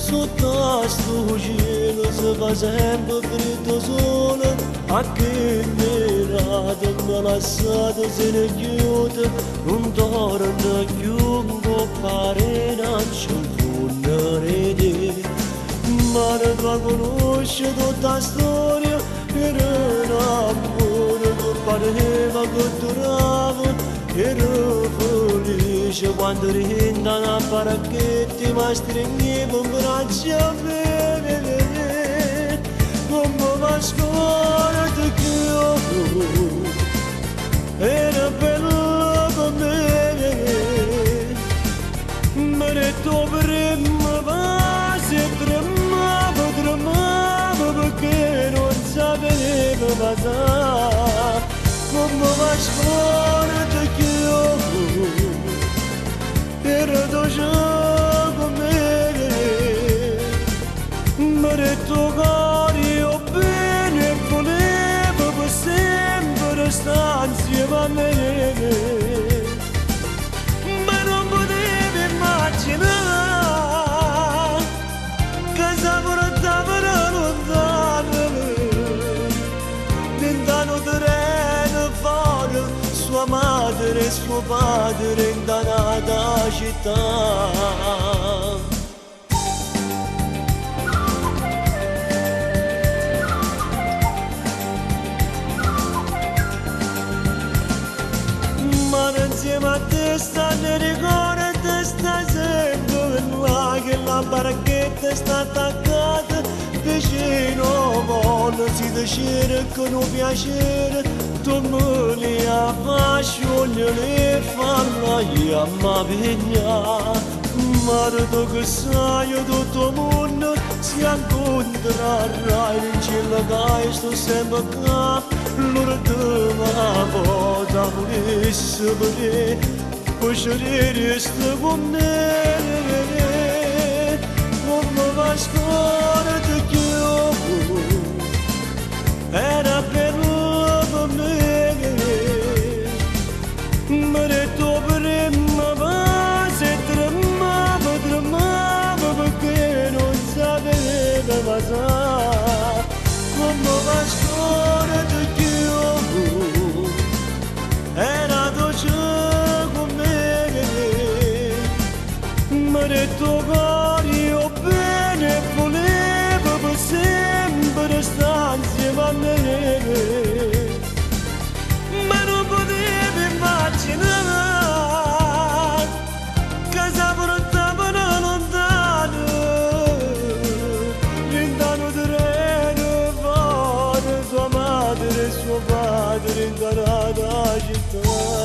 Sotto gelo si fa sempre freddo sole, a che nerato mi lasciato se ne chiude, non torna più un po' pare non c'è un funerale. Ma ne tua conosce tutta storia, era un amore che pareva che durava, ero felice quando rindano a paracchetti, ma stringevo un braccio a me. Come va scorda che io era bello per me, ma ne tu prima va, se tremavo perché non sapevo passare. Come va scorda che io era dolce con me, ma ne tu cari o bene volevo per sempre stare insieme a me. Ma non potevo immaginare che si portavano lontano, lontano terreno fuori, sua madre e suo padre in dannata città. Insieme a te stanno ricordi, sta sempre là che la baracchetta sta attaccata vicino, mondo si decide con un piacere, tu me li affascioni le fanno io a ma vigna, ma tu che sai tutto il mondo si incontrerà in cielo che sto sempre qua. Loro dove vota volesse vedere, poi resta con me. Come va scorda che io era bello per me, ma ne tu prima va, se tremavo perché non sapevo passare. Come va scorda che era dolce con me, ma ne tuo cuore o bene volevo per sempre stare insieme a me. Ma non potevo immaginare che si portavano lontano, lontano terreno fuori, sua madre e suo padre in dannata città.